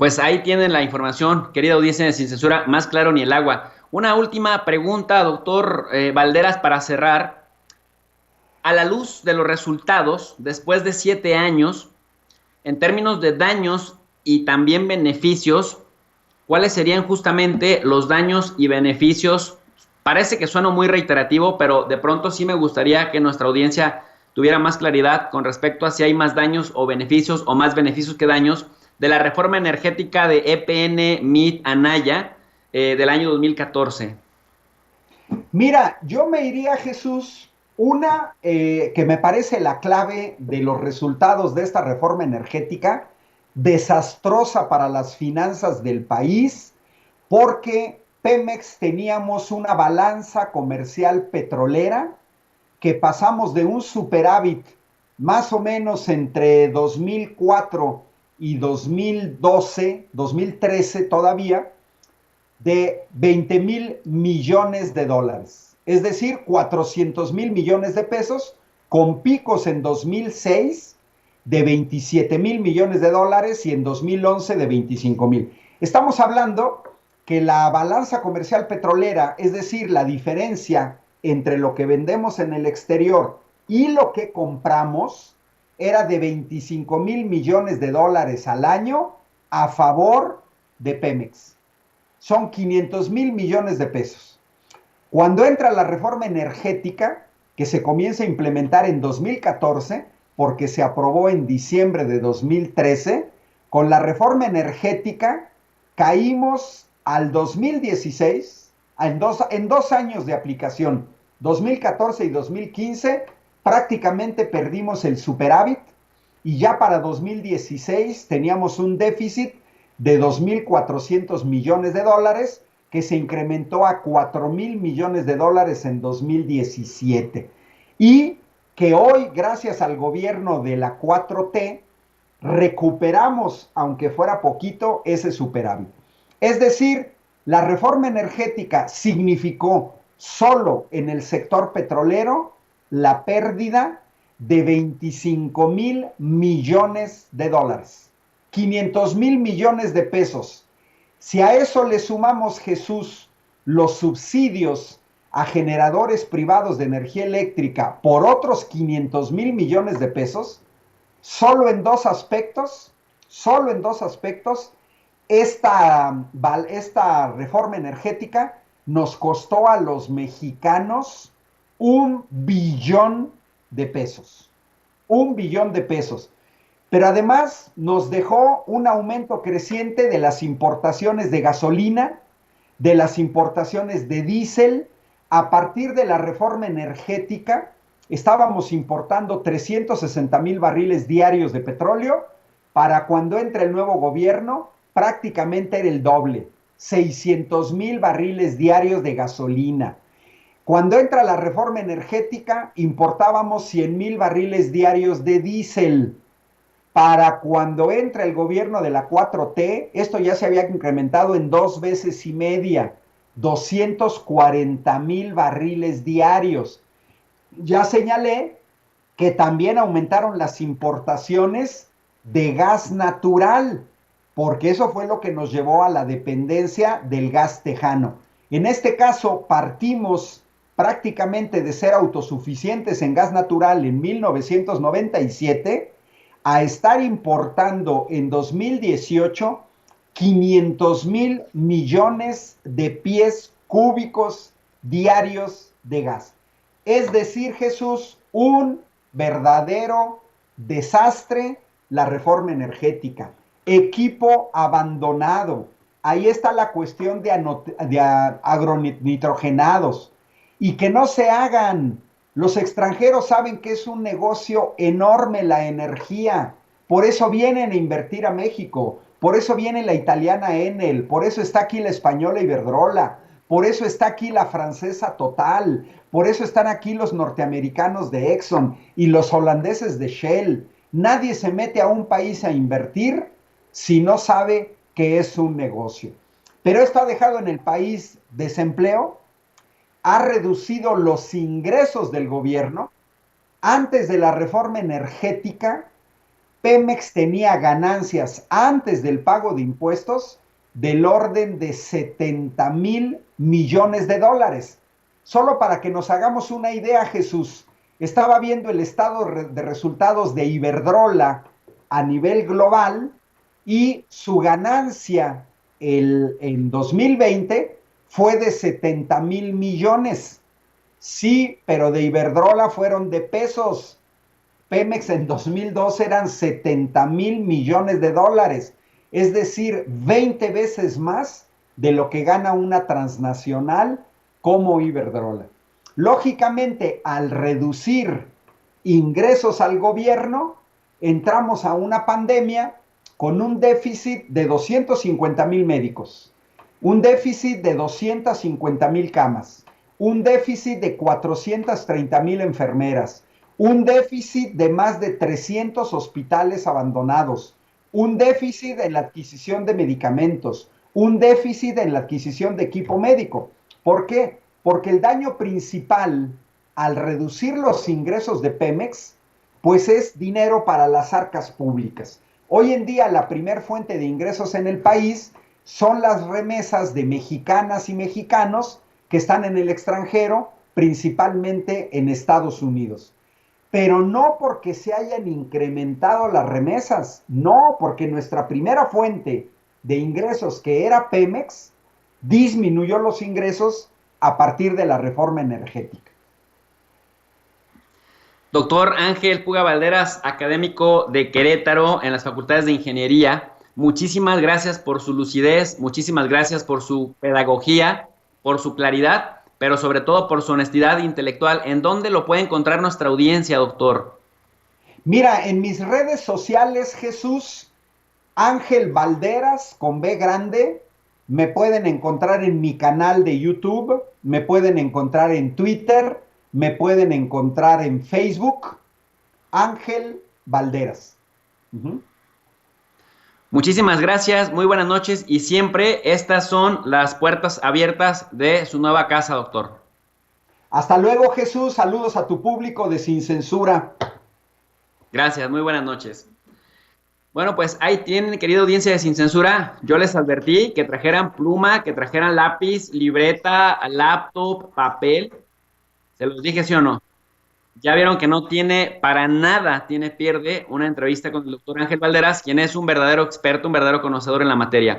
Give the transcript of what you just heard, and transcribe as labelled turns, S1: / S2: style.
S1: Pues ahí tienen la información, querida audiencia de Sin Censura, más claro ni el agua. Una última pregunta, doctor Valderas, para cerrar. A la luz de los resultados, después de 7 años, en términos de daños y también beneficios, ¿cuáles serían justamente los daños y beneficios? Parece que suena muy reiterativo, pero de pronto sí me gustaría que nuestra audiencia tuviera más claridad con respecto a si hay más daños o beneficios o más beneficios que daños de la reforma energética de EPN Mid Anaya del año 2014.
S2: Mira, yo me iría, Jesús, una que me parece la clave de los resultados de esta reforma energética, desastrosa para las finanzas del país, porque Pemex teníamos una balanza comercial petrolera que pasamos de un superávit más o menos entre 2004 y 2012, 2013 todavía, de 20,000 millones de dólares, es decir, 400,000 millones de pesos, con picos en 2006 de 27,000 millones de dólares y en 2011 de 25,000. Estamos hablando que la balanza comercial petrolera, es decir, la diferencia entre lo que vendemos en el exterior y lo que compramos, era de 25,000 millones de dólares al año a favor de Pemex. Son 500,000 millones de pesos. Cuando entra la reforma energética, que se comienza a implementar en 2014, porque se aprobó en diciembre de 2013, con la reforma energética caímos al 2016, en dos años de aplicación, 2014 y 2015, prácticamente perdimos el superávit y ya para 2016 teníamos un déficit de 2,400 millones de dólares que se incrementó a 4,000 millones de dólares en 2017 y que hoy, gracias al gobierno de la 4T, recuperamos, aunque fuera poquito, ese superávit. Es decir, la reforma energética significó solo en el sector petrolero la pérdida de 25,000 millones de dólares, 500,000 millones de pesos. Si a eso le sumamos, Jesús, los subsidios a generadores privados de energía eléctrica por otros 500,000 millones de pesos, solo en dos aspectos, esta reforma energética nos costó a los mexicanos 1 billón de pesos. 1 billón de pesos. Pero además nos dejó un aumento creciente de las importaciones de gasolina, de las importaciones de diésel. A partir de la reforma energética, estábamos importando 360,000 barriles diarios de petróleo. Para cuando entra el nuevo gobierno, prácticamente era el doble, 600,000 barriles diarios de gasolina. Cuando entra la reforma energética, importábamos 100,000 barriles diarios de diésel. Para cuando entra el gobierno de la 4T, esto ya se había incrementado en 2 veces y media, 240,000 barriles diarios. Ya señalé que también aumentaron las importaciones de gas natural, porque eso fue lo que nos llevó a la dependencia del gas tejano. En este caso, partimos prácticamente de ser autosuficientes en gas natural en 1997 a estar importando en 2018 500,000 millones de pies cúbicos diarios de gas. Es decir, Jesús, un verdadero desastre la reforma energética. Equipo abandonado. Ahí está la cuestión de agronitrogenados. Y que no se hagan. Los extranjeros saben que es un negocio enorme la energía. Por eso vienen a invertir a México. Por eso viene la italiana Enel. Por eso está aquí la española Iberdrola. Por eso está aquí la francesa Total. Por eso están aquí los norteamericanos de Exxon y los holandeses de Shell. Nadie se mete a un país a invertir si no sabe que es un negocio. Pero esto ha dejado en el país desempleo, ha reducido los ingresos del gobierno. Antes de la reforma energética, Pemex tenía ganancias antes del pago de impuestos del orden de 70,000 millones de dólares. Solo para que nos hagamos una idea, Jesús, estaba viendo el estado de resultados de Iberdrola a nivel global y su ganancia en 2020 fue de 70,000 millones. Sí, pero de Iberdrola fueron de pesos. Pemex en 2002 eran 70,000 millones de dólares, es decir, 20 veces más de lo que gana una transnacional como Iberdrola. Lógicamente, al reducir ingresos al gobierno, entramos a una pandemia con un déficit de 250,000 médicos, un déficit de 250,000 camas, un déficit de 430,000 enfermeras, un déficit de más de 300 hospitales abandonados, un déficit en la adquisición de medicamentos, un déficit en la adquisición de equipo médico. ¿Por qué? Porque el daño principal al reducir los ingresos de Pemex, pues es dinero para las arcas públicas. Hoy en día la primer fuente de ingresos en el país son las remesas de mexicanas y mexicanos que están en el extranjero, principalmente en Estados Unidos. Pero no porque se hayan incrementado las remesas, no, porque nuestra primera fuente de ingresos, que era Pemex, disminuyó los ingresos a partir de la reforma energética.
S1: Doctor Ángel Puga Valderas, académico de Querétaro en las facultades de Ingeniería, muchísimas gracias por su lucidez, muchísimas gracias por su pedagogía, por su claridad, pero sobre todo por su honestidad intelectual. ¿En dónde lo puede encontrar nuestra audiencia, doctor?
S2: Mira, en mis redes sociales, Jesús, Ángel Valderas con B grande, me pueden encontrar en mi canal de YouTube, me pueden encontrar en Twitter, me pueden encontrar en Facebook, Ángel Valderas.
S1: Muchísimas gracias, muy buenas noches y siempre estas son las puertas abiertas de su nueva casa, doctor.
S2: Hasta luego, Jesús, saludos a tu público de Sin Censura.
S1: Gracias, muy buenas noches. Bueno, pues ahí tienen, querida audiencia de Sin Censura. Yo les advertí que trajeran pluma, que trajeran lápiz, libreta, laptop, papel. ¿Se los dije sí o no? Ya vieron que no tiene para nada, pierde una entrevista con el doctor Ángel Valderas, quien es un verdadero experto, un verdadero conocedor en la materia.